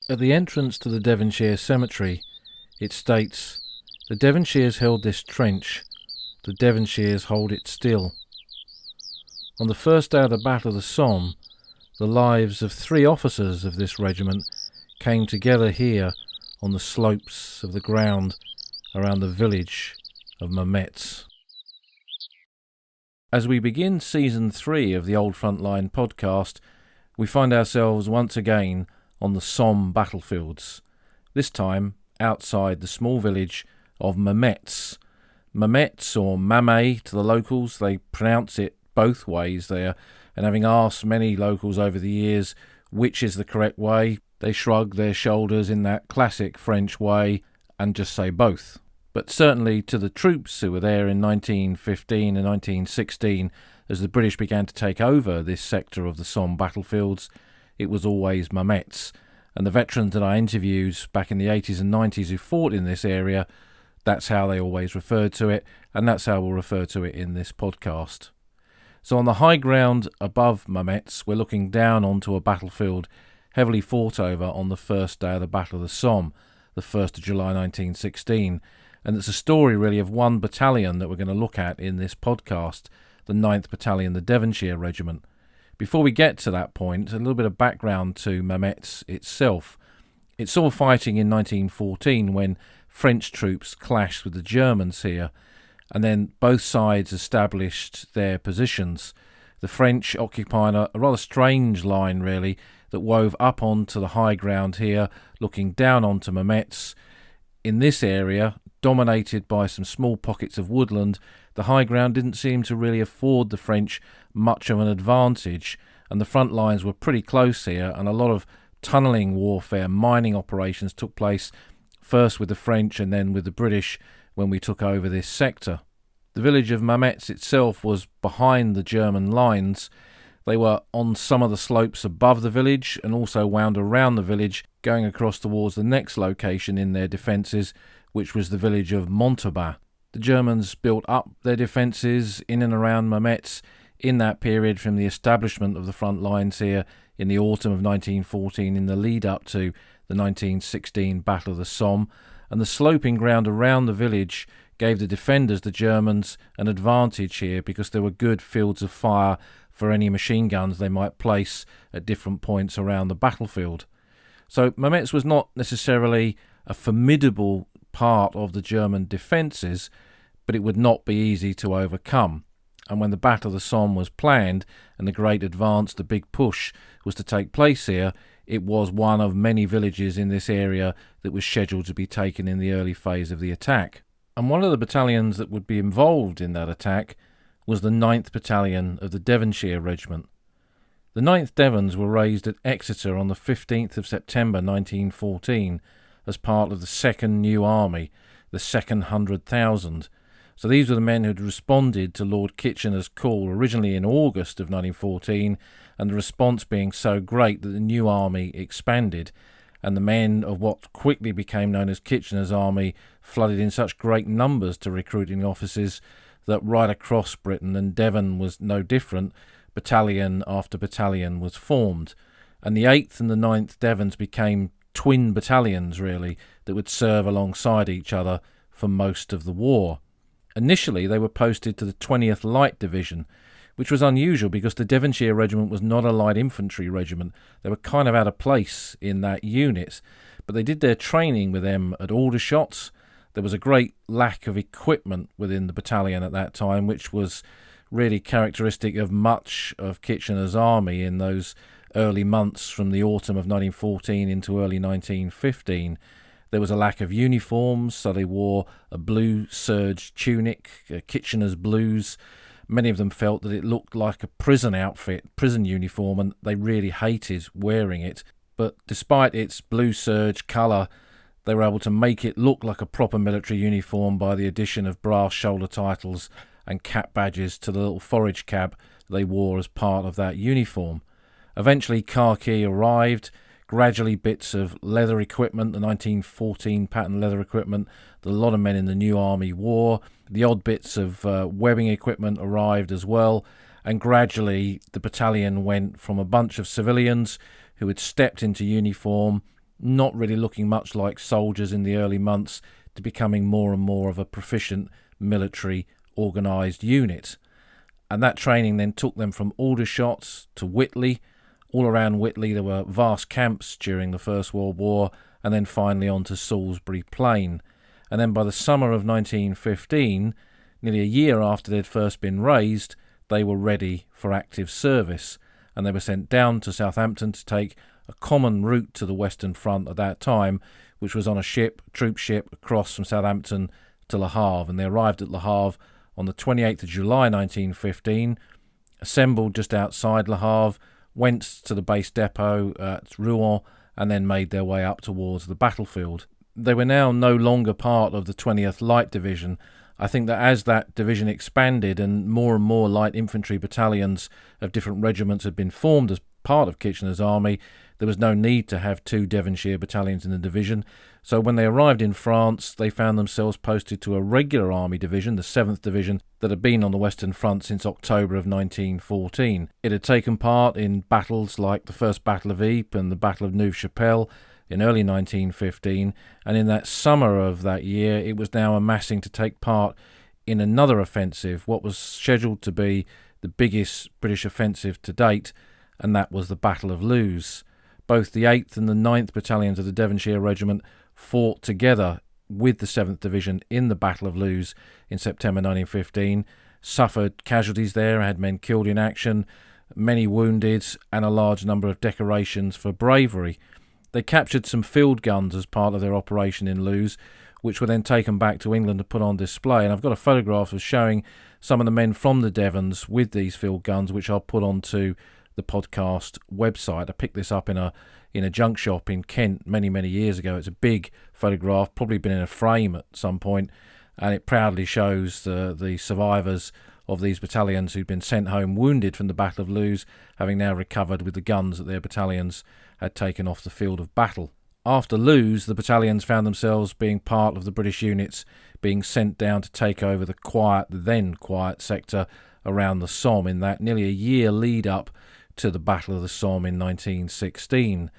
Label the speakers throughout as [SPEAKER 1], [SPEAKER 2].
[SPEAKER 1] At the entrance to the Devonshire Cemetery, it states, "The Devonshires held this trench, the Devonshires hold it still." On the first day of the Battle of the Somme, the lives of 3 officers of this regiment came together here on the slopes of the ground around the village of Mametz. As we begin Season 3 of the Old Frontline podcast, we find ourselves once again on the Somme battlefields, this time outside the small village of Mametz. Mametz, or Mamet to the locals, they pronounce it both ways there, and having asked many locals over the years which is the correct way, they shrug their shoulders in that classic French way and just say both. But certainly to the troops who were there in 1915 and 1916, as the British began to take over this sector of the Somme battlefields, it was always Mametz. And the veterans that I interviewed back in the 80s and 90s who fought in this area, that's how they always referred to it, and that's how we'll refer to it in this podcast. So on the high ground above Mametz, we're looking down onto a battlefield heavily fought over on the first day of the Battle of the Somme, the 1st of July 1916. And it's a story really of one battalion that we're going to look at in this podcast, the 9th Battalion, the Devonshire Regiment. Before we get to that point, a little bit of background to Mametz itself. It saw fighting in 1914 when French troops clashed with the Germans here, and then both sides established their positions. The French occupying a rather strange line really that wove up onto the high ground here, looking down onto Mametz. In this area, dominated by some small pockets of woodland, the high ground didn't seem to really afford the French much of an advantage, and the front lines were pretty close here, and a lot of tunnelling warfare, mining operations took place, first with the French and then with the British when we took over this sector. The village of Mametz itself was behind the German lines. They were on some of the slopes above the village and also wound around the village, going across towards the next location in their defences, which was the village of Montauban. The Germans built up their defences in and around Mametz in that period from the establishment of the front lines here in the autumn of 1914 in the lead up to the 1916 Battle of the Somme, and the sloping ground around the village gave the defenders, the Germans, an advantage here because there were good fields of fire for any machine guns they might place at different points around the battlefield. So Mametz was not necessarily a formidable part of the German defences, but it would not be easy to overcome. And when the Battle of the Somme was planned and the great advance, the big push, was to take place here, it was one of many villages in this area that was scheduled to be taken in the early phase of the attack. And one of the battalions that would be involved in that attack was the 9th Battalion of the Devonshire Regiment. The 9th Devons were raised at Exeter on the 15th of September 1914 as part of the 2nd New Army, the 2nd 100,000. So these were the men who had responded to Lord Kitchener's call originally in August of 1914, and the response being so great that the new army expanded, and the men of what quickly became known as Kitchener's army flooded in such great numbers to recruiting offices that right across Britain, and Devon was no different, battalion after battalion was formed. And the 8th and the 9th Devons became twin battalions really that would serve alongside each other for most of the war. Initially they were posted to the 20th Light Division, which was unusual because the Devonshire Regiment was not a light infantry regiment. They were kind of out of place in that unit, but they did their training with them at Aldershots. There was a great lack of equipment within the battalion at that time, which was really characteristic of much of Kitchener's army in those early months from the autumn of 1914 into early 1915. There was a lack of uniforms, so they wore a blue serge tunic, Kitchener's blues. Many of them felt that it looked like a prison outfit, prison uniform, and they really hated wearing it. But despite its blue serge colour, they were able to make it look like a proper military uniform by the addition of brass shoulder titles and cap badges to the little forage cab they wore as part of that uniform. Eventually khaki arrived, gradually bits of leather equipment, the 1914 pattern leather equipment that a lot of men in the new army wore. The odd bits of webbing equipment arrived as well, and gradually the battalion went from a bunch of civilians who had stepped into uniform not really looking much like soldiers in the early months, to becoming more and more of a proficient military organised unit. And that training then took them from Aldershot to Whitley. All around Whitley there were vast camps during the First World War, and then finally on to Salisbury Plain. And then by the summer of 1915, nearly a year after they'd first been raised, they were ready for active service, and they were sent down to Southampton to take a common route to the Western Front at that time, which was on a troop ship, across from Southampton to Le Havre. And they arrived at Le Havre on the 28th of July 1915, assembled just outside Le Havre, went to the base depot at Rouen, and then made their way up towards the battlefield. They were now no longer part of the 20th Light Division. I think that as that division expanded and more light infantry battalions of different regiments had been formed as part of Kitchener's army, there was no need to have two Devonshire battalions in the division. So when they arrived in France, they found themselves posted to a regular army division, the 7th Division, that had been on the Western Front since October of 1914. It had taken part in battles like the First Battle of Ypres and the Battle of Neuve-Chapelle in early 1915, and in that summer of that year it was now amassing to take part in another offensive, what was scheduled to be the biggest British offensive to date, and that was the Battle of Loos. Both the 8th and the 9th Battalions of the Devonshire Regiment fought together with the 7th Division in the Battle of Loos in September 1915, suffered casualties there, had men killed in action, many wounded, and a large number of decorations for bravery. They captured some field guns as part of their operation in Loos, which were then taken back to England to put on display. And I've got a photograph of showing some of the men from the Devons with these field guns, which I'll put onto the podcast website. I picked this up in a junk shop in Kent many years ago. It's a big photograph, probably been in a frame at some point, and it proudly shows the survivors of these battalions who'd been sent home wounded from the Battle of Loos, having now recovered with the guns that their battalions had taken off the field of battle. After Loos, the battalions found themselves being part of the British units being sent down to take over the then quiet sector around the Somme in that nearly a year lead up to the Battle of the Somme in 1916.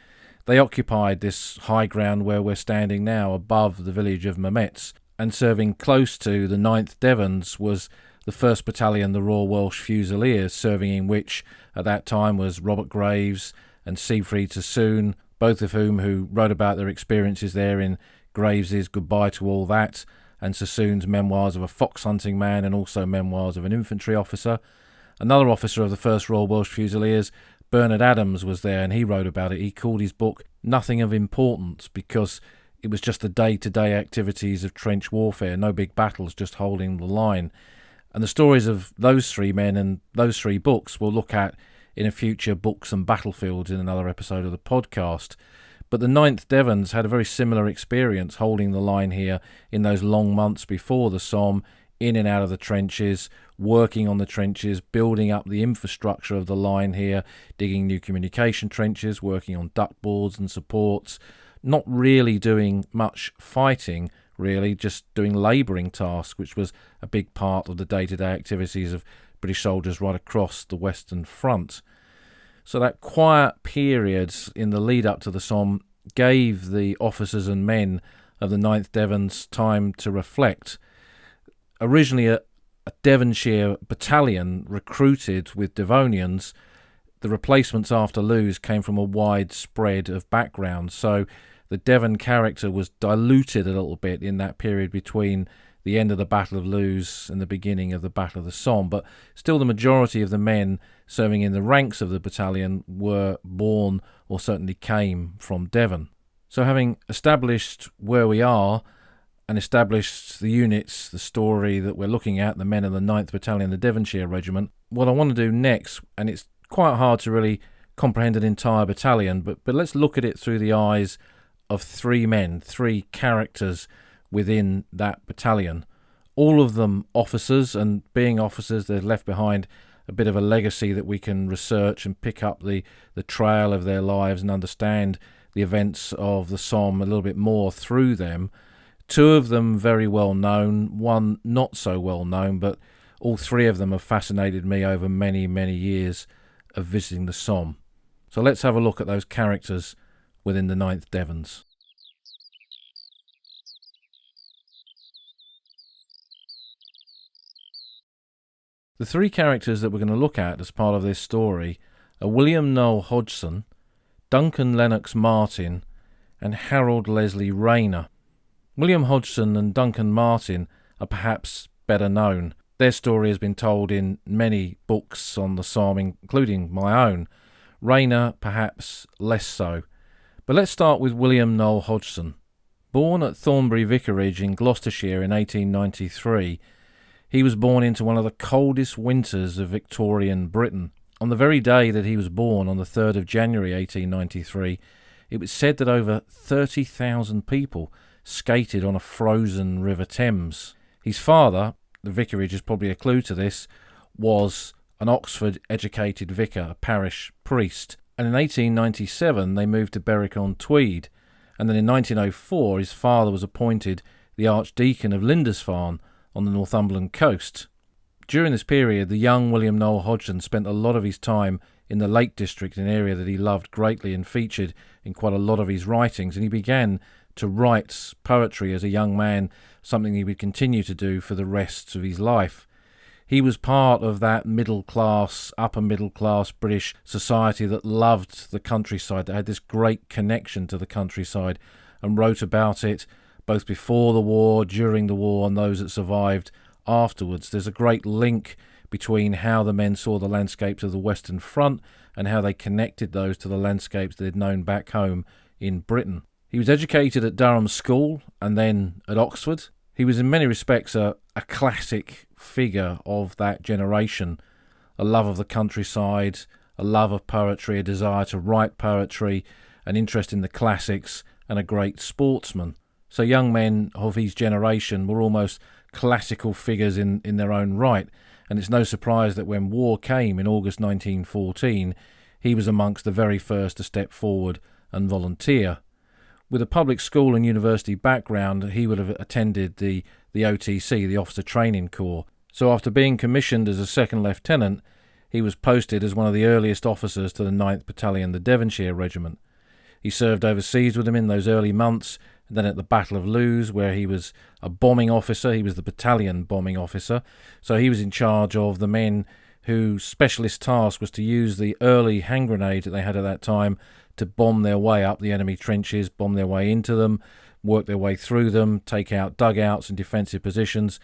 [SPEAKER 1] They occupied this high ground where we're standing now, above the village of Mametz, and serving close to the 9th Devons was the 1st Battalion, the Royal Welsh Fusiliers, serving in which at that time was Robert Graves and Siegfried Sassoon, both of who wrote about their experiences there in Graves's Goodbye to All That and Sassoon's Memoirs of a Fox Hunting Man, and also Memoirs of an Infantry Officer. Another officer of the 1st Royal Welsh Fusiliers, Bernard Adams, was there, and he wrote about it. He called his book Nothing of Importance, because it was just the day-to-day activities of trench warfare, no big battles, just holding the line. And the stories of those three men and those three books we'll look at in a future Books and Battlefields in another episode of the podcast. But the 9th Devons had a very similar experience holding the line here in those long months before the Somme, in and out of the trenches, working on the trenches, building up the infrastructure of the line here, digging new communication trenches, working on duck boards and supports, not really doing much fighting, really, just doing labouring tasks, which was a big part of the day-to-day activities of British soldiers right across the Western Front. So that quiet period in the lead up to the Somme gave the officers and men of the 9th Devons time to reflect. Originally a Devonshire battalion recruited with Devonians, the replacements after Loos came from a wide spread of backgrounds, so the Devon character was diluted a little bit in that period between the end of the Battle of Loos and the beginning of the Battle of the Somme, but still the majority of the men serving in the ranks of the battalion were born or certainly came from Devon. So having established where we are and established the units, the story that we're looking at, the men of the 9th Battalion, the Devonshire Regiment, what I want to do next, and it's quite hard to really comprehend an entire battalion, but let's look at it through the eyes of three men, three characters within that battalion. All of them officers, and being officers, they've left behind a bit of a legacy that we can research and pick up the trail of their lives and understand the events of the Somme a little bit more through them. Two of them very well known, one not so well known, but all three of them have fascinated me over many years of visiting the Somme. So let's have a look at those characters within the 9th Devons. The three characters that we're going to look at as part of this story are William Noel Hodgson, Duncan Lennox Martin, and Harold Leslie Rayner. William Hodgson and Duncan Martin are perhaps better known. Their story has been told in many books on the Somme, including my own. Rayner perhaps less so. But let's start with William Noel Hodgson. Born at Thornbury Vicarage in Gloucestershire in 1893, he was born into one of the coldest winters of Victorian Britain. On the very day that he was born, on the 3rd of January 1893, it was said that over 30,000 people skated on a frozen River Thames. His father, the vicarage is probably a clue to this, was an Oxford-educated vicar, a parish priest. And in 1897 they moved to Berwick-on-Tweed. And then in 1904 his father was appointed the Archdeacon of Lindisfarne on the Northumberland coast. During this period, the young William Noel Hodgson spent a lot of his time in the Lake District, an area that he loved greatly and featured in quite a lot of his writings, and he began to write poetry as a young man, something he would continue to do for the rest of his life. He was part of that middle-class, upper-middle-class British society that loved the countryside, that had this great connection to the countryside, and wrote about it both before the war, during the war, and those that survived afterwards. There's a great link between how the men saw the landscapes of the Western Front and how they connected those to the landscapes they'd known back home in Britain. He was educated at Durham School and then at Oxford. He was in many respects a classic figure of that generation, a love of the countryside, a love of poetry, a desire to write poetry, an interest in the classics, and a great sportsman. So young men of his generation were almost classical figures in their own right, and it's no surprise that when war came in August 1914, he was amongst the very first to step forward and volunteer. With a public school and university background, he would have attended the OTC, the Officer Training Corps. So after being commissioned as a second lieutenant, he was posted as one of the earliest officers to the 9th Battalion, the Devonshire Regiment. He served overseas with them in those early months, and then at the Battle of Lewes, where he was a bombing officer. He was the battalion bombing officer. So he was in charge of the men whose specialist task was to use the early hand grenades that they had at that time to bomb their way up the enemy trenches, bomb their way into them, work their way through them, take out dugouts and defensive positions.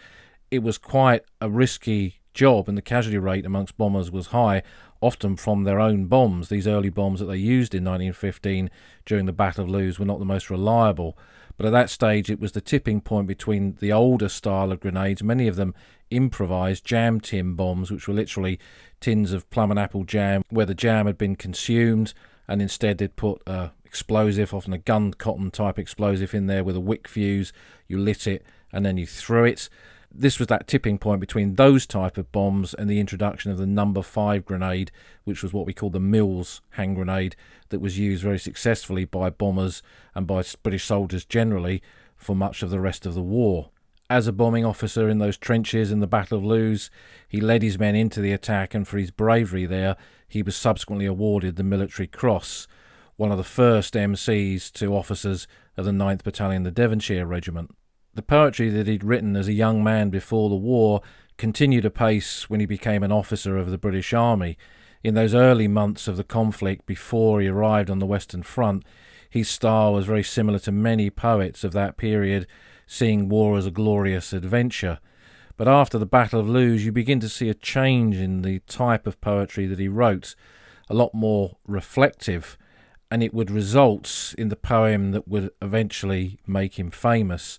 [SPEAKER 1] It was quite a risky job, and the casualty rate amongst bombers was high, often from their own bombs. These early bombs that they used in 1915 during the Battle of Lewes were not the most reliable. But at that stage, it was the tipping point between the older style of grenades, many of them improvised jam tin bombs, which were literally tins of plum and apple jam, where the jam had been consumed, and instead they'd put explosive, often a gun cotton type explosive in there with a wick fuse. You lit it and then you threw it. This was that tipping point between those type of bombs and the introduction of the number 5 grenade, which was what we call the Mills hand grenade, that was used very successfully by bombers and by British soldiers generally for much of the rest of the war. As a bombing officer in those trenches in the Battle of Lewes, he led his men into the attack, and for his bravery there, he was subsequently awarded the Military Cross, one of the first MCs to officers of the 9th Battalion, the Devonshire Regiment. The poetry that he'd written as a young man before the war continued apace when he became an officer of the British Army. In those early months of the conflict before he arrived on the Western Front, his style was very similar to many poets of that period, seeing war as a glorious adventure. But after the Battle of Lewes, you begin to see a change in the type of poetry that he wrote, a lot more reflective, and it would result in the poem that would eventually make him famous.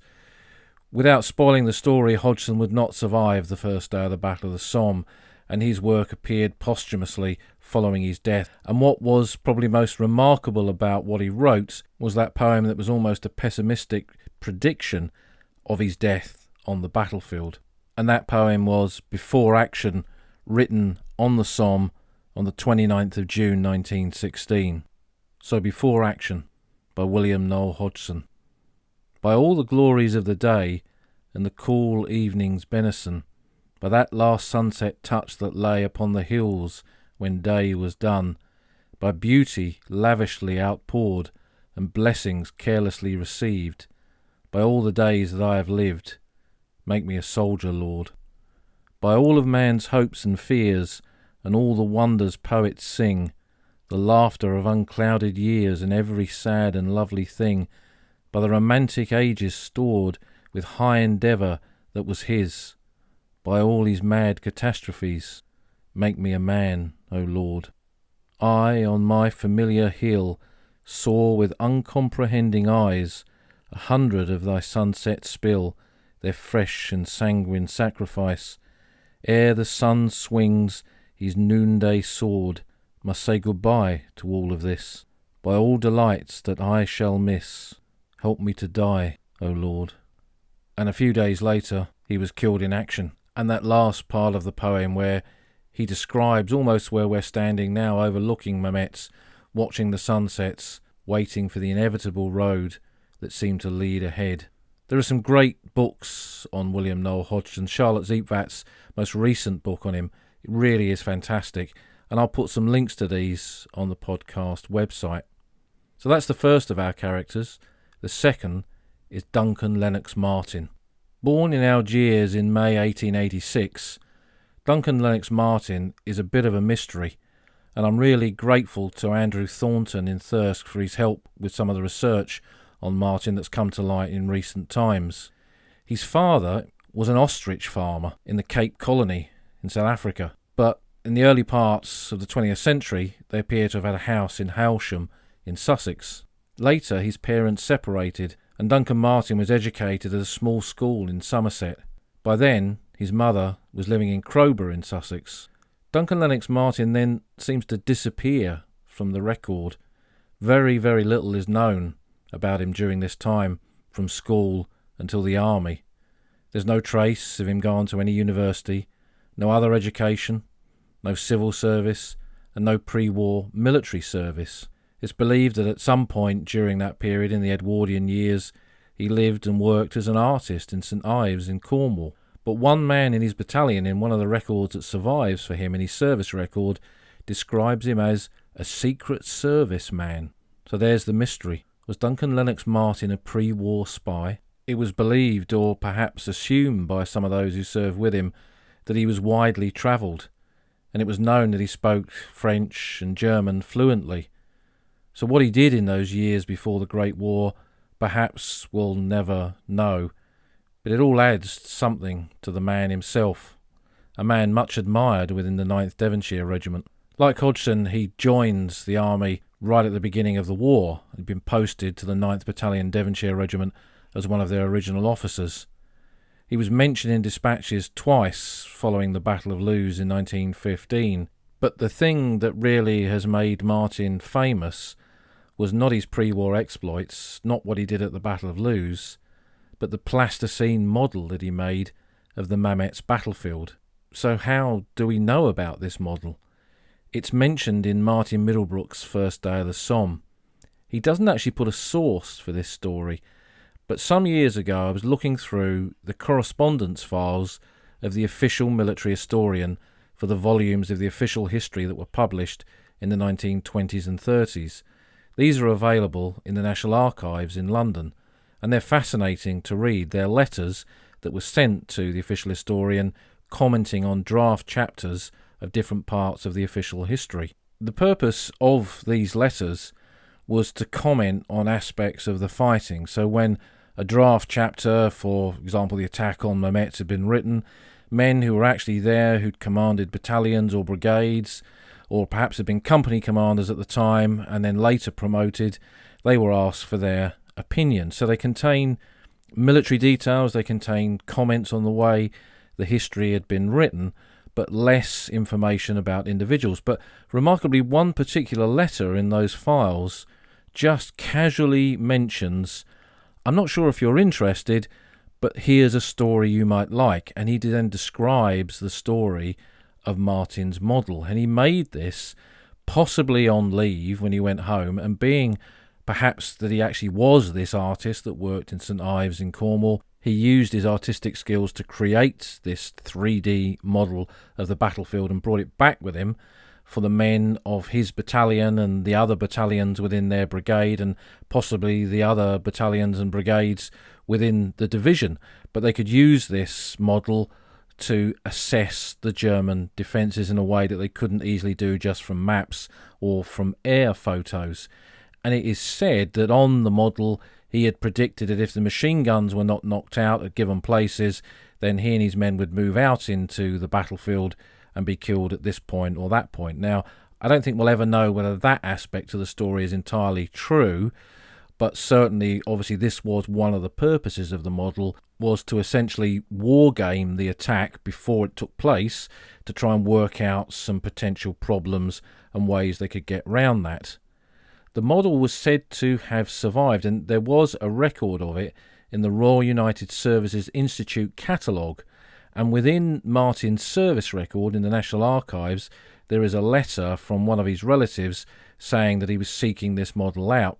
[SPEAKER 1] Without spoiling the story, Hodgson would not survive the first day of the Battle of the Somme, and his work appeared posthumously following his death. And what was probably most remarkable about what he wrote was that poem that was almost a pessimistic prediction of his death on the battlefield. And that poem was Before Action, written on the Somme on the 29th of June 1916. So Before Action, by William Noel Hodgson. By all the glories of the day and the cool evening's benison, by that last sunset touch that lay upon the hills when day was done, by beauty lavishly outpoured, and blessings carelessly received. By all the days that I have lived, make me a soldier, Lord. By all of man's hopes and fears, and all the wonders poets sing, the laughter of unclouded years, and every sad and lovely thing, by the romantic ages stored with high endeavour that was his, by all his mad catastrophes, make me a man, O Lord. I, on my familiar hill, saw with uncomprehending eyes 100 of thy sunsets spill their fresh and sanguine sacrifice, ere the sun swings his noonday sword, must say goodbye to all of this. By all delights that I shall miss, help me to die, O Lord. And a few days later he was killed in action. And that last part of the poem where he describes almost where we're standing now, overlooking Mametz, watching the sunsets, waiting for the inevitable road that seemed to lead ahead. There are some great books on William Noel Hodgson. Charlotte Ziepvat's most recent book on him, it really is fantastic, and I'll put some links to these on the podcast website. So that's the first of our characters. The second is Duncan Lennox Martin. Born in Algiers in May 1886, Duncan Lennox Martin is a bit of a mystery, and I'm really grateful to Andrew Thornton in Thirsk for his help with some of the research on Martin that's come to light in recent times. His father was an ostrich farmer in the Cape Colony in South Africa, but in the early parts of the 20th century they appear to have had a house in Halsham in Sussex. Later his parents separated, and Duncan Martin was educated at a small school in Somerset. By then his mother was living in Crowborough in Sussex. Duncan Lennox Martin then seems to disappear from the record. Very, very little is known about him during this time, from school until the army. There's no trace of him going to any university, no other education, no civil service, and no pre-war military service. It's believed that at some point during that period in the Edwardian years, he lived and worked as an artist in St Ives in Cornwall. But one man in his battalion, in one of the records that survives for him in his service record, describes him as a secret service man. So there's the mystery. Was Duncan Lennox Martin a pre-war spy? It was believed, or perhaps assumed by some of those who served with him, that he was widely travelled, and it was known that he spoke French and German fluently. So what he did in those years before the Great War, perhaps we'll never know. But it all adds something to the man himself, a man much admired within the 9th Devonshire Regiment. Like Hodgson, he joins the army right at the beginning of the war. He'd been posted to the 9th Battalion Devonshire Regiment as one of their original officers. He was mentioned in dispatches twice following the Battle of Lewes in 1915. But the thing that really has made Martin famous was not his pre-war exploits, not what he did at the Battle of Lewes, but the plasticine model that he made of the Mametz battlefield. So how do we know about this model? It's mentioned in Martin Middlebrook's First Day of the Somme. He doesn't actually put a source for this story, but some years ago I was looking through the correspondence files of the official military historian for the volumes of the official history that were published in the 1920s and 30s. These are available in the National Archives in London, and they're fascinating to read. They're letters that were sent to the official historian commenting on draft chapters of different parts of the official history. The purpose of these letters was to comment on aspects of the fighting. So when a draft chapter, for example the attack on Mametz, had been written, men who were actually there, who'd commanded battalions or brigades, or perhaps had been company commanders at the time and then later promoted, they were asked for their opinion. So they contain military details, they contain comments on the way the history had been written, but less information about individuals. But remarkably, one particular letter in those files just casually mentions, I'm not sure if you're interested, but here's a story you might like. And he then describes the story of Martin's model. And he made this possibly on leave when he went home, and being perhaps that he actually was this artist that worked in St Ives in Cornwall, he used his artistic skills to create this 3D model of the battlefield and brought it back with him. for the men of his battalion and the other battalions within their brigade, and possibly the other battalions and brigades within the division. But they could use this model to assess the German defences in a way that they couldn't easily do just from maps or from air photos. And it is said that on the model he had predicted that if the machine guns were not knocked out at given places, then he and his men would move out into the battlefield and be killed at this point or that point. Now, I don't think we'll ever know whether that aspect of the story is entirely true, but certainly, obviously, this was one of the purposes of the model, was to essentially wargame the attack before it took place to try and work out some potential problems and ways they could get round that. The model was said to have survived, and there was a record of it in the Royal United Services Institute catalogue. And within Martin's service record in the National Archives, there is a letter from one of his relatives saying that he was seeking this model out.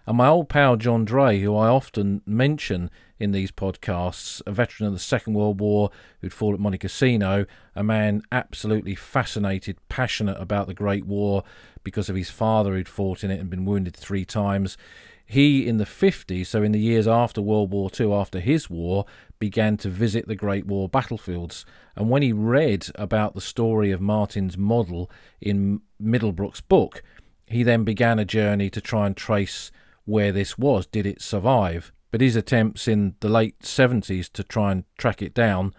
[SPEAKER 1] And my old pal John Dray, who I often mention in these podcasts, a veteran of the Second World War who'd fought at Monte Cassino, a man absolutely fascinated, passionate about the Great War because of his father who'd fought in it and been wounded 3 times. He, in the 50s, so in the years after World War II, after his war, began to visit the Great War battlefields. And when he read about the story of Martin's model in Middlebrook's book, he then began a journey to try and trace where this was. Did it survive? But his attempts in the late 70s to try and track it down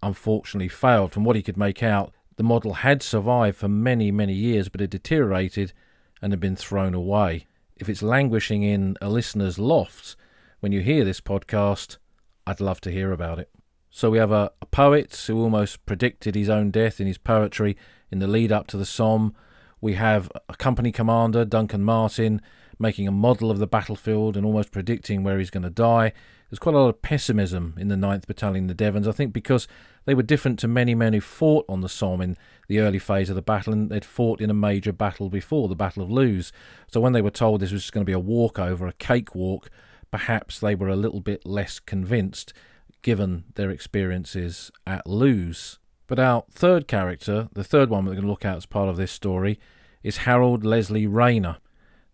[SPEAKER 1] unfortunately failed. From what he could make out, the model had survived for many, many years, but had deteriorated and had been thrown away. If it's languishing in a listener's loft when you hear this podcast, I'd love to hear about it. So we have a poet who almost predicted his own death in his poetry in the lead up to the Somme. We have a company commander, Duncan Martin, making a model of the battlefield and almost predicting where he's going to die. There's quite a lot of pessimism in the 9th Battalion, the Devons, I think because they were different to many men who fought on the Somme in the early phase of the battle, and they'd fought in a major battle before, the Battle of Loos. So when they were told this was just going to be a walkover, a cakewalk, perhaps they were a little bit less convinced, given their experiences at Loos. But our third character, the third one we're going to look at as part of this story, is Harold Leslie Rayner.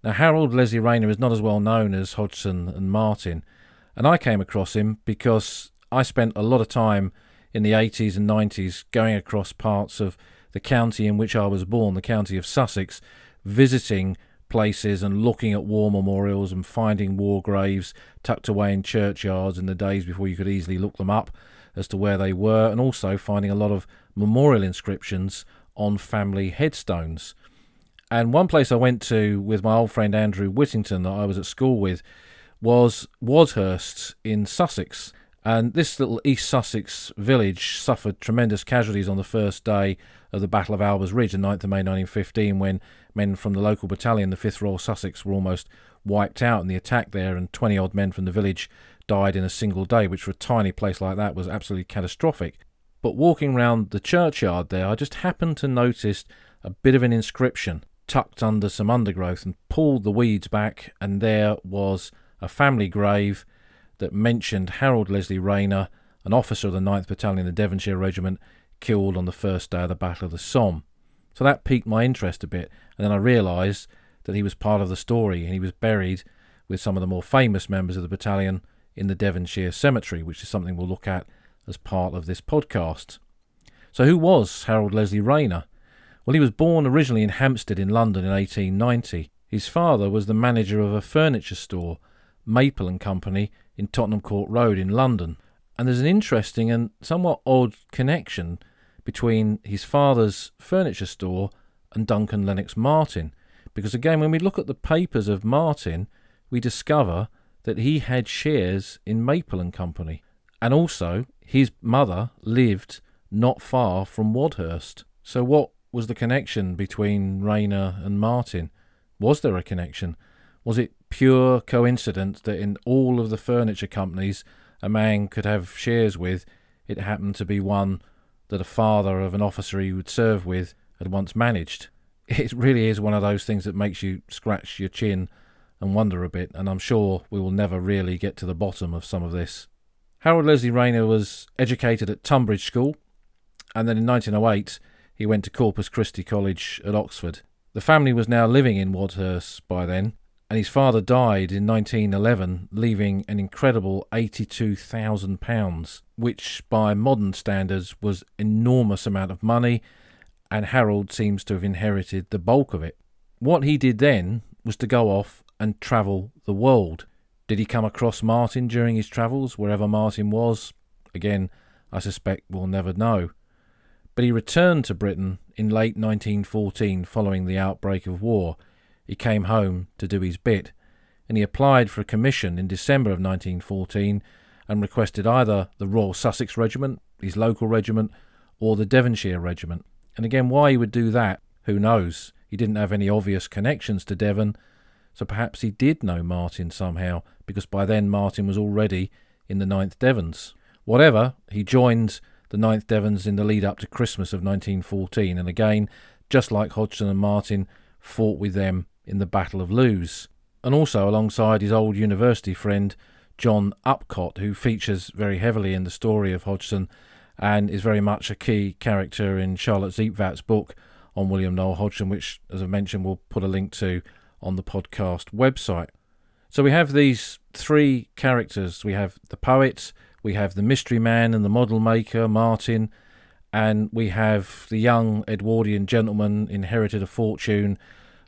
[SPEAKER 1] Now, Harold Leslie Rayner is not as well known as Hodgson and Martin, and I came across him because I spent a lot of time in the 80s and 90s going across parts of the county in which I was born, the county of Sussex, visiting places and looking at war memorials and finding war graves tucked away in churchyards in the days before you could easily look them up as to where they were, and also finding a lot of memorial inscriptions on family headstones. And one place I went to with my old friend Andrew Whittington that I was at school with was Wadhurst in Sussex. And this little East Sussex village suffered tremendous casualties on the first day of the Battle of Albers Ridge, the 9th of May 1915, when men from the local battalion, the 5th Royal Sussex, were almost wiped out in the attack there, and 20-odd men from the village died in a single day, which for a tiny place like that was absolutely catastrophic. But walking round the churchyard there, I just happened to notice a bit of an inscription tucked under some undergrowth, and pulled the weeds back, and there was a family grave that mentioned Harold Leslie Rayner, an officer of the 9th Battalion, the Devonshire Regiment, killed on the first day of the Battle of the Somme. So that piqued my interest a bit, and then I realised that he was part of the story, and he was buried with some of the more famous members of the battalion in the Devonshire Cemetery, which is something we'll look at as part of this podcast. So who was Harold Leslie Rayner? Well, he was born originally in Hampstead in London in 1890. His father was the manager of a furniture store, Maple and Company, in Tottenham Court Road in London. And there's an interesting and somewhat odd connection between his father's furniture store and Duncan Lennox Martin, because again, when we look at the papers of Martin, we discover that he had shares in Maple and Company, and also his mother lived not far from Wadhurst. So what was the connection between Rayner and Martin? Was there a connection? Was it pure coincidence that in all of the furniture companies a man could have shares with, it happened to be one that a father of an officer he would serve with had once managed? It really is one of those things that makes you scratch your chin and wonder a bit, and I'm sure we will never really get to the bottom of some of this. Harold Leslie Rayner was educated at Tunbridge School, and then in 1908 he went to Corpus Christi College at Oxford. The family was now living in Wadhurst by then, and his father died in 1911, leaving an incredible £82,000, which by modern standards was an enormous amount of money, and Harold seems to have inherited the bulk of it. What he did then was to go off and travel the world. Did he come across Martin during his travels, wherever Martin was? Again, I suspect we'll never know. But he returned to Britain in late 1914 following the outbreak of war. He came home to do his bit, and he applied for a commission in December of 1914 and requested either the Royal Sussex Regiment, his local regiment, or the Devonshire Regiment. And again, why he would do that, who knows? He didn't have any obvious connections to Devon, so perhaps he did know Martin somehow, because by then Martin was already in the 9th Devons. Whatever, he joined the 9th Devons in the lead up to Christmas of 1914, and again, just like Hodgson and Martin, fought with them in the Battle of Lewes, and also alongside his old university friend John Upcott, who features very heavily in the story of Hodgson and is very much a key character in Charlotte Zietvat's book on William Noel Hodgson, which, as I mentioned, we'll put a link to on the podcast website. So we have these three characters. We have the poet, we have the mystery man and the model maker, Martin, and we have the young Edwardian gentleman inherited a fortune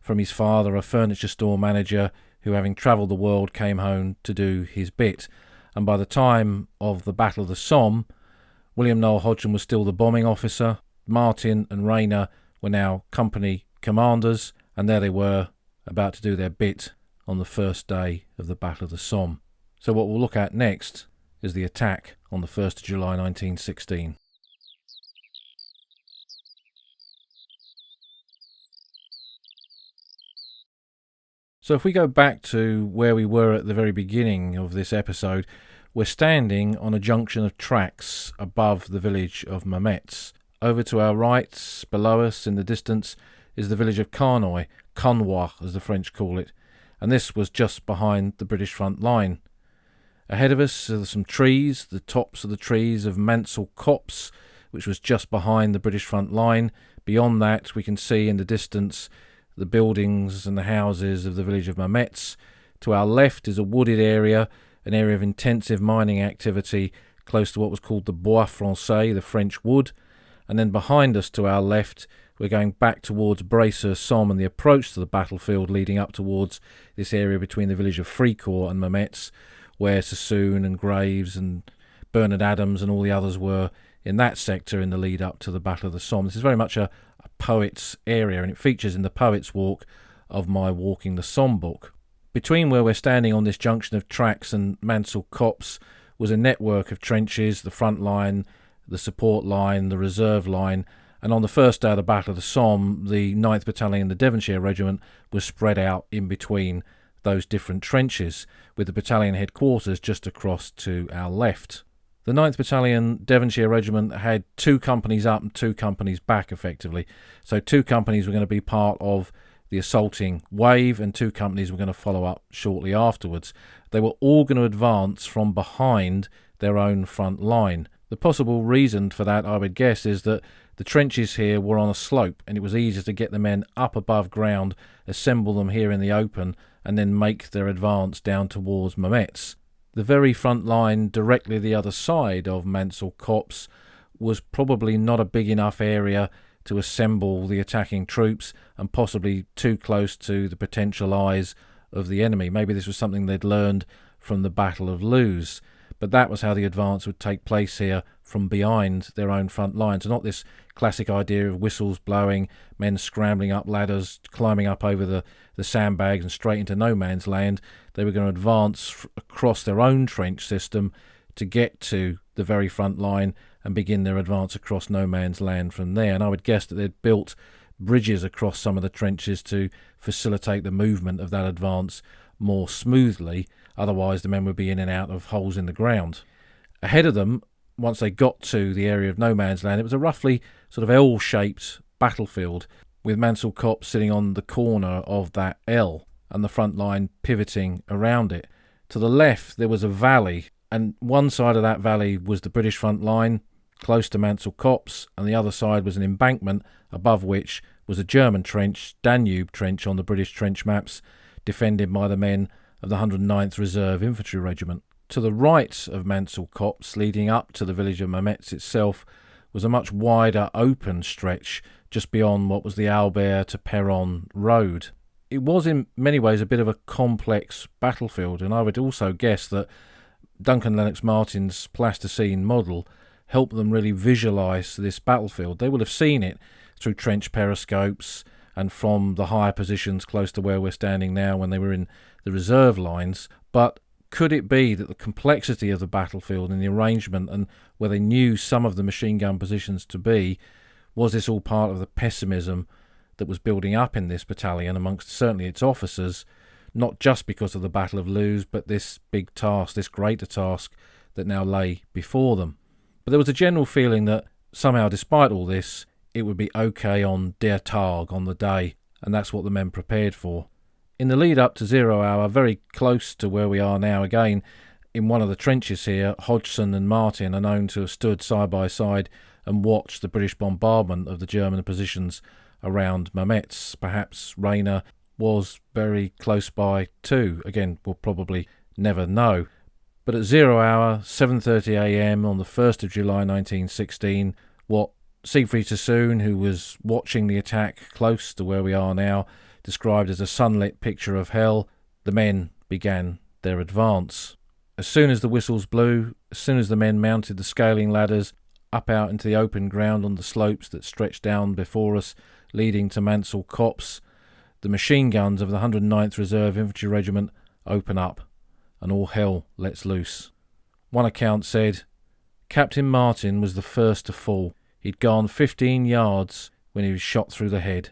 [SPEAKER 1] from his father, a furniture store manager, who, having travelled the world, came home to do his bit. And by the time of the Battle of the Somme, William Noel Hodgson was still the bombing officer. Martin and Rayner were now company commanders, and there they were, about to do their bit on the first day of the Battle of the Somme. So what we'll look at next is the attack on the 1st of July 1916. So if we go back to where we were at the very beginning of this episode, we're standing on a junction of tracks above the village of Mametz. Over to our right, below us in the distance, is the village of Carnoy, Connoy as the French call it, and this was just behind the British front line. Ahead of us are some trees, the tops of the trees of Mansel Copse, which was just behind the British front line. Beyond that, we can see in the distance the buildings and the houses of the village of Mametz. To our left is a wooded area, an area of intensive mining activity close to what was called the Bois Français, the French wood. And then behind us to our left, we're going back towards Bray-sur-Somme and the approach to the battlefield leading up towards this area between the village of Fricourt and Mametz, where Sassoon and Graves and Bernard Adams and all the others were in that sector in the lead up to the Battle of the Somme. This is very much a poet's area, and it features in the Poet's Walk of my Walking the Somme book. Between where we're standing on this junction of tracks and Mansel Copse was a network of trenches, the front line, the support line, the reserve line, and on the first day of the Battle of the Somme, the 9th Battalion and the Devonshire Regiment was spread out in between those different trenches, with the battalion headquarters just across to our left. The 9th Battalion Devonshire Regiment had 2 companies up and 2 companies back, effectively. So 2 companies were going to be part of the assaulting wave, and 2 companies were going to follow up shortly afterwards. They were all going to advance from behind their own front line. The possible reason for that, I would guess, is that the trenches here were on a slope, and it was easier to get the men up above ground, assemble them here in the open, and then make their advance down towards Mametz. The very front line directly the other side of Mansel Copse was probably not a big enough area to assemble the attacking troops, and possibly too close to the potential eyes of the enemy. Maybe this was something they'd learned from the Battle of Lewes, but that was how the advance would take place here, from behind their own front line. So not this classic idea of whistles blowing, men scrambling up ladders, climbing up over the sandbags and straight into no man's land. They were going to advance across their own trench system to get to the very front line and begin their advance across no man's land from there. And I would guess that they'd built bridges across some of the trenches to facilitate the movement of that advance more smoothly. Otherwise the men would be in and out of holes in the ground. Ahead of them, once they got to the area of no man's land, it was a roughly sort of L-shaped battlefield, with Mansel Copse sitting on the corner of that L and the front line pivoting around it. To the left there was a valley, and one side of that valley was the British front line, close to Mansel Copse, and the other side was an embankment above which was a German trench, Danube Trench on the British trench maps, defended by the men of the 109th Reserve Infantry Regiment. To the right of Mansel Copse, leading up to the village of Mametz itself, was a much wider open stretch just beyond what was the Albert to Perron road. It was in many ways a bit of a complex battlefield, and I would also guess that Duncan Lennox Martin's plasticine model helped them really visualise this battlefield. They would have seen it through trench periscopes and from the higher positions close to where we're standing now when they were in the reserve lines, but could it be that the complexity of the battlefield and the arrangement and where they knew some of the machine gun positions to be, was this all part of the pessimism that was building up in this battalion amongst certainly its officers, not just because of the Battle of Loos, but this big task, this greater task that now lay before them. But there was a general feeling that somehow, despite all this, it would be okay on Der Tag, on the day, and that's what the men prepared for. In the lead up to 0 hour, very close to where we are now again, in one of the trenches here, Hodgson and Martin are known to have stood side by side and watched the British bombardment of the German positions around Mametz. Perhaps Rayner was very close by too. Again, we'll probably never know. But at 0 hour, 7:30 a.m. on the 1st of July 1916, what Siegfried Sassoon, who was watching the attack close to where we are now, described as a sunlit picture of hell, the men began their advance. As soon as the whistles blew, as soon as the men mounted the scaling ladders up out into the open ground on the slopes that stretched down before us, leading to Mansel Copse, the machine guns of the 109th Reserve Infantry Regiment open up, and all hell lets loose. One account said, Captain Martin was the first to fall. He'd gone 15 yards when he was shot through the head.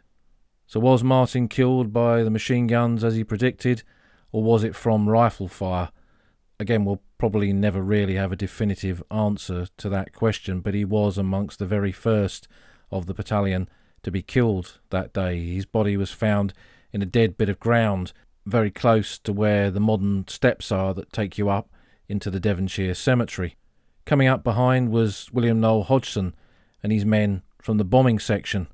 [SPEAKER 1] So was Martin killed by the machine guns as he predicted, or was it from rifle fire? Again, we'll probably never really have a definitive answer to that question, but he was amongst the very first of the battalion to be killed that day. His body was found in a dead bit of ground very close to where the modern steps are that take you up into the Devonshire Cemetery. Coming up behind was William Noel Hodgson and his men from the bombing section.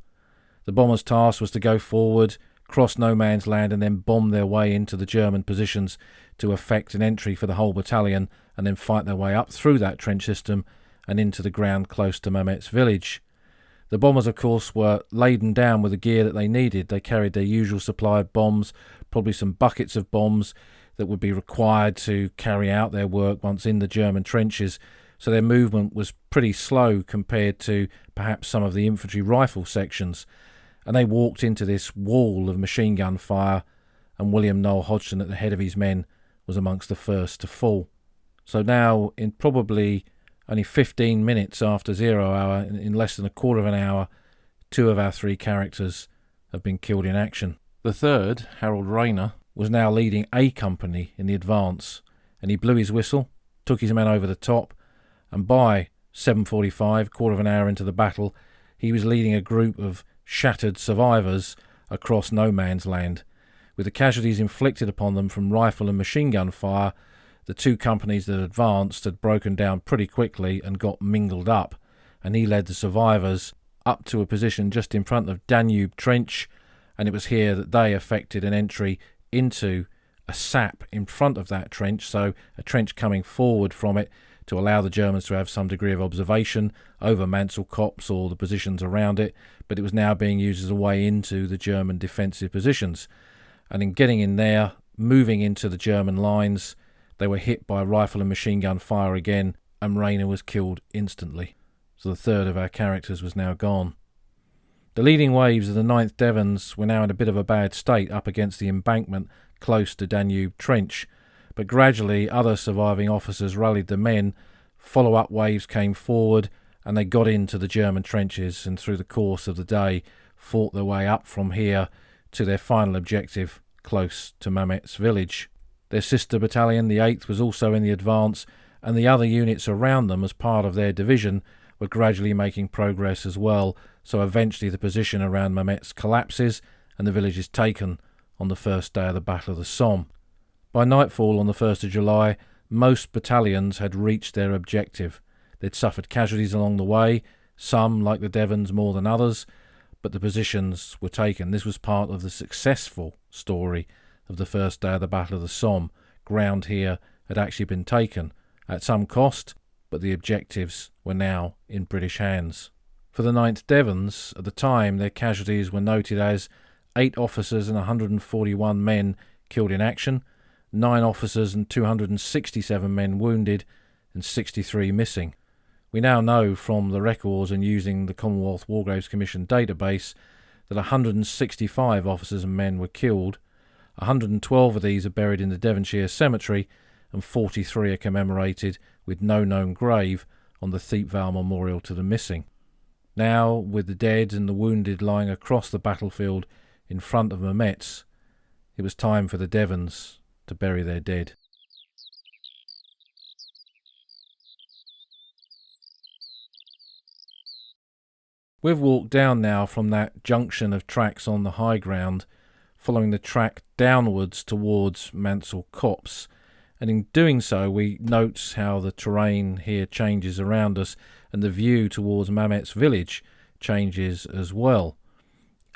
[SPEAKER 1] The bombers' task was to go forward, cross no man's land, and then bomb their way into the German positions to effect an entry for the whole battalion, and then fight their way up through that trench system and into the ground close to Mametz village. The bombers, of course, were laden down with the gear that they needed. They carried their usual supply of bombs, probably some buckets of bombs that would be required to carry out their work once in the German trenches, so their movement was pretty slow compared to perhaps some of the infantry rifle sections. And they walked into this wall of machine gun fire, and William Noel Hodgson at the head of his men was amongst the first to fall. So now, in probably only 15 minutes after 0 hour, in less than a quarter of an hour, 2 of our 3 characters have been killed in action. The third, Harold Rayner, was now leading a company in the advance, and he blew his whistle, took his men over the top, and by 7:45, quarter of an hour into the battle, he was leading a group of shattered survivors across no man's land. With the casualties inflicted upon them from rifle and machine gun fire, the 2 companies that advanced had broken down pretty quickly and got mingled up, and he led the survivors up to a position just in front of Danube Trench, and it was here that they effected an entry into a sap in front of that trench, so a trench coming forward from it to allow the Germans to have some degree of observation over Mansel Copse or the positions around it, but it was now being used as a way into the German defensive positions. And in getting in there, moving into the German lines, they were hit by rifle and machine gun fire again, and Rayner was killed instantly. So the third of our characters was now gone. The leading waves of the 9th Devons were now in a bit of a bad state up against the embankment close to Danube Trench, but gradually other surviving officers rallied the men, follow-up waves came forward, and they got into the German trenches, and through the course of the day fought their way up from here to their final objective close to Mametz village. Their sister battalion, the 8th, was also in the advance, and the other units around them as part of their division were gradually making progress as well, so eventually the position around Mametz collapses and the village is taken on the first day of the Battle of the Somme. By nightfall on the 1st of July, most battalions had reached their objective. They'd suffered casualties along the way, some, like the Devons, more than others, but the positions were taken. This was part of the successful story of the first day of the Battle of the Somme. Ground here had actually been taken at some cost, but the objectives were now in British hands. For the 9th Devons, at the time, their casualties were noted as 8 officers and 141 men killed in action, 9 officers and 267 men wounded, and 63 missing. We now know from the records and using the Commonwealth War Graves Commission database that 165 officers and men were killed. 112 of these are buried in the Devonshire Cemetery, and 43 are commemorated with no known grave on the Thiepval Memorial to the Missing. Now, with the dead and the wounded lying across the battlefield in front of Mametz, it was time for the Devons to bury their dead. We've walked down now from that junction of tracks on the high ground, following the track downwards towards Mansel Copse, and in doing so we note how the terrain here changes around us and the view towards Mametz village changes as well.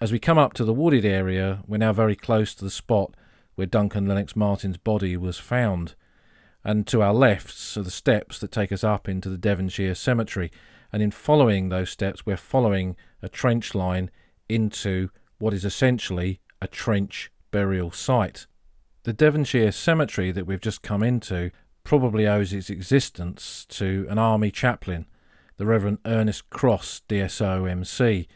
[SPEAKER 1] As we come up to the wooded area, we're now very close to the spot where Duncan Lennox Martin's body was found, and to our left are the steps that take us up into the Devonshire Cemetery, and in following those steps we're following a trench line into what is essentially a trench burial site. The Devonshire Cemetery that we've just come into probably owes its existence to an army chaplain, the Reverend Ernest Cross, DSO MC.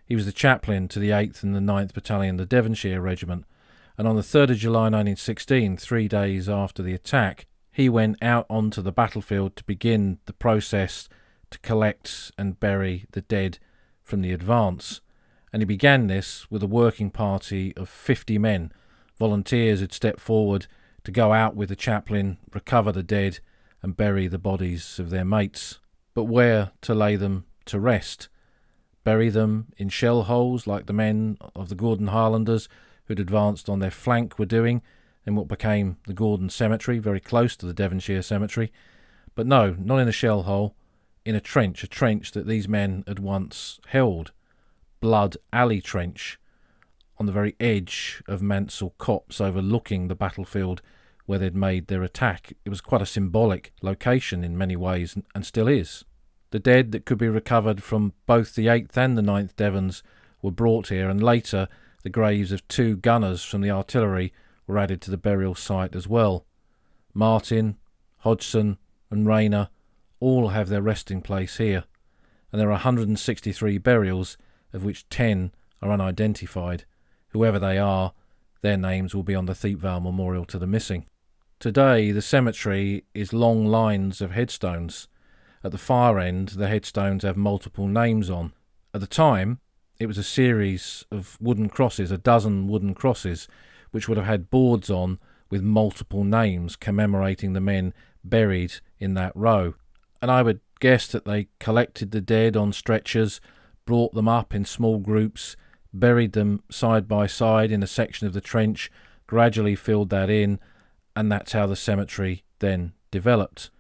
[SPEAKER 1] He was the chaplain to the 8th and the 9th Battalion, the Devonshire Regiment, and on the 3rd of July 1916, 3 days after the attack, he went out onto the battlefield to begin the process to collect and bury the dead from the advance. And he began this with a working party of 50 men. Volunteers had stepped forward to go out with the chaplain, recover the dead and bury the bodies of their mates. But where to lay them to rest? Bury them in shell holes like the men of the Gordon Highlanders who'd advanced on their flank were doing in what became the Gordon Cemetery, very close to the Devonshire Cemetery. But no, not in a shell hole, in a trench that these men had once held. Blood Alley Trench, on the very edge of Mansel Copse, overlooking the battlefield where they'd made their attack. It was quite a symbolic location in many ways, and still is. The dead that could be recovered from both the 8th and the 9th Devons were brought here, and later the graves of 2 gunners from the artillery were added to the burial site as well. Martin, Hodgson and Rayner all have their resting place here, and there are 163 burials, of which 10 are unidentified. Whoever they are, their names will be on the Thiepval Memorial to the Missing. Today the cemetery is long lines of headstones. At the far end the headstones have multiple names on. At the time it was a series of wooden crosses, a dozen wooden crosses, which would have had boards on with multiple names commemorating the men buried in that row. And I would guess that they collected the dead on stretchers, brought them up in small groups, buried them side by side in a section of the trench, gradually filled that in, and that's how the cemetery then developed.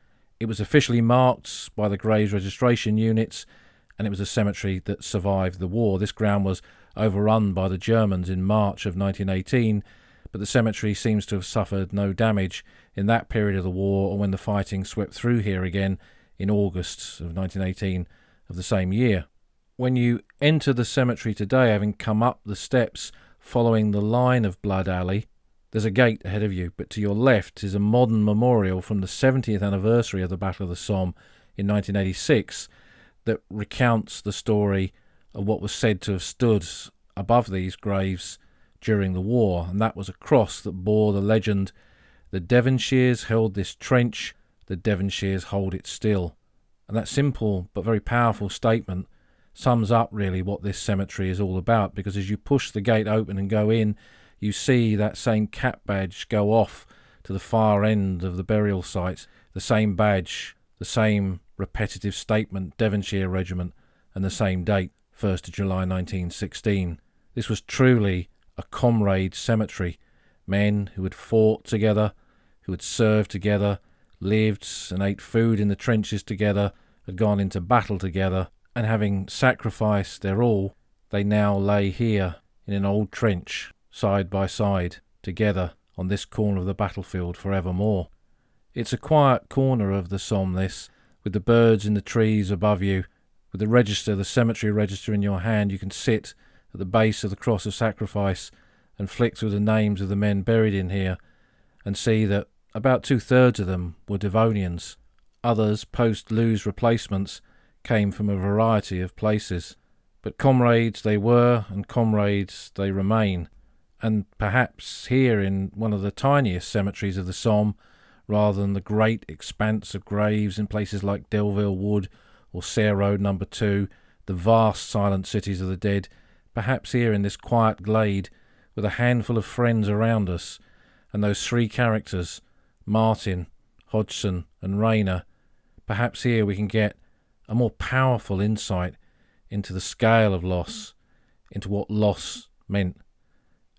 [SPEAKER 1] It was officially marked by the graves registration units, and it was a cemetery that survived the war. This ground was overrun by the Germans in March of 1918, but the cemetery seems to have suffered no damage in that period of the war, or when the fighting swept through here again in August of 1918 of the same year. When you enter the cemetery today, having come up the steps following the line of Blood Alley, there's a gate ahead of you, but to your left is a modern memorial from the 70th anniversary of the Battle of the Somme in 1986 that recounts the story of what was said to have stood above these graves during the war, and that was a cross that bore the legend, "The Devonshires Held This Trench, the Devonshires Hold It Still." And that simple but very powerful statement sums up really what this cemetery is all about, because as you push the gate open and go in, you see that same cap badge go off to the far end of the burial site, the same badge, the same repetitive statement, Devonshire Regiment, and the same date, 1st of July 1916. This was truly a comrade cemetery. Men who had fought together, who had served together, lived and ate food in the trenches together, had gone into battle together, and having sacrificed their all, they now lay here in an old trench, side by side, together on this corner of the battlefield forevermore. It's a quiet corner of the Somme, this, with the birds in the trees above you. With the cemetery register in your hand, you can sit at the base of the cross of sacrifice and flick through the names of the men buried in here and see that about 2/3 of them were Devonians. Others, post-Lewes replacements, came from a variety of places. But comrades they were, and comrades they remain. And perhaps here in one of the tiniest cemeteries of the Somme, rather than the great expanse of graves in places like Delville Wood or Serre Road No. 2, the vast silent cities of the dead, perhaps here in this quiet glade, with a handful of friends around us, and those three characters, Martin, Hodgson and Rayner, perhaps here we can get a more powerful insight into the scale of loss, into what loss meant,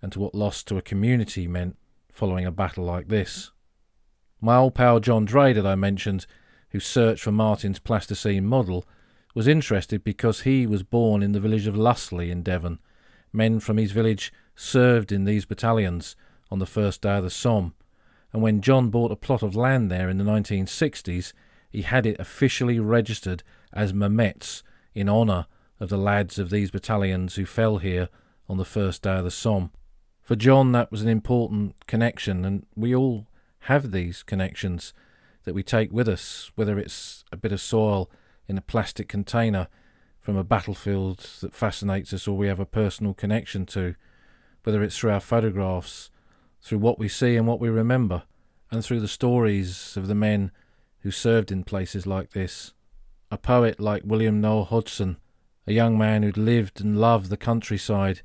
[SPEAKER 1] and to what loss to a community meant following a battle like this. My old pal John Dray that I mentioned, who searched for Martin's plasticine model, was interested because he was born in the village of Lustley in Devon. Men from his village served in these battalions on the first day of the Somme, and when John bought a plot of land there in the 1960s, he had it officially registered as Mametz in honour of the lads of these battalions who fell here on the first day of the Somme. For John that was an important connection, and we all have these connections that we take with us, whether it's a bit of soil in a plastic container from a battlefield that fascinates us or we have a personal connection to, whether it's through our photographs, through what we see and what we remember, and through the stories of the men who served in places like this. A poet like William Noel Hodgson, a young man who'd lived and loved the countryside,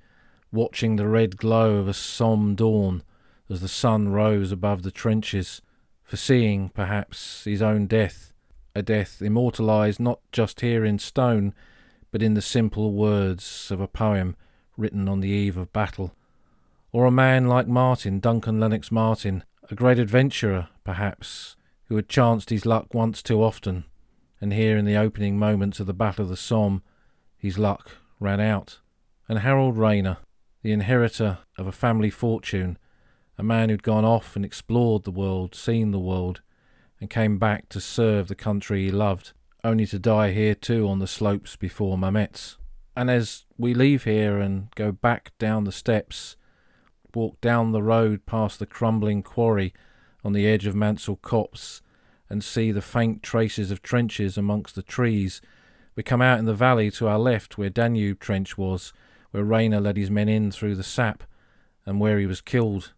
[SPEAKER 1] watching the red glow of a Somme dawn as the sun rose above the trenches, foreseeing, perhaps, his own death, a death immortalised not just here in stone, but in the simple words of a poem written on the eve of battle. Or a man like Martin, Duncan Lennox Martin, a great adventurer, perhaps, who had chanced his luck once too often, and here in the opening moments of the Battle of the Somme, his luck ran out. And Harold Rayner, the inheritor of a family fortune, a man who'd gone off and explored the world, seen the world, and came back to serve the country he loved, only to die here too on the slopes before Mametz. And as we leave here and go back down the steps, walk down the road past the crumbling quarry on the edge of Mansel Copse, and see the faint traces of trenches amongst the trees, we come out in the valley to our left where Danube Trench was, where Rayner led his men in through the sap, and where he was killed.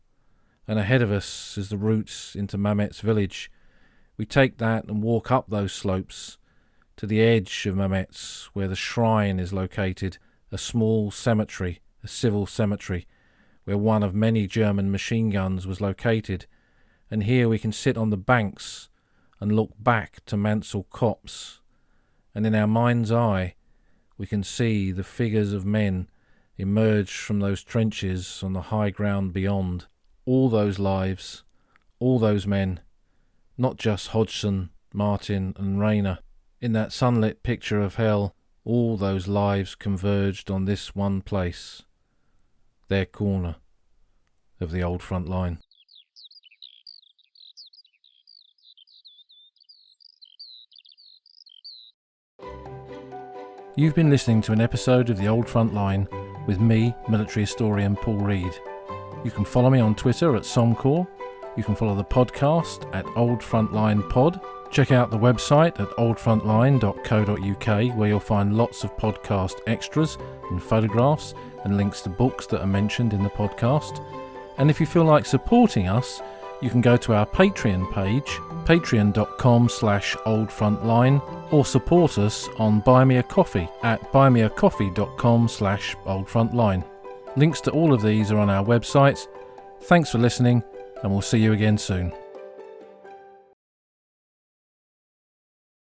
[SPEAKER 1] And ahead of us is the route into Mametz village. We take that and walk up those slopes to the edge of Mametz, where the shrine is located, a small cemetery, a civil cemetery, where one of many German machine guns was located. And here we can sit on the banks and look back to Mansel Copse, and in our mind's eye we can see the figures of men emerge from those trenches on the high ground beyond. All those lives, all those men, not just Hodgson, Martin and Rayner. In that sunlit picture of hell, all those lives converged on this one place, their corner of the old front line. You've been listening to an episode of The Old Front Line with me, military historian Paul Reed. You can follow me on Twitter at Somcorps. You can follow the podcast at Old Frontline Pod. Check out the website at oldfrontline.co.uk, where you'll find lots of podcast extras and photographs and links to books that are mentioned in the podcast. And if you feel like supporting us, you can go to our Patreon page, patreon.com/oldfrontline, or support us on Buy Me a Coffee at buymeacoffee.com/oldfrontline. Links to all of these are on our website. Thanks for listening, and we'll see you again soon.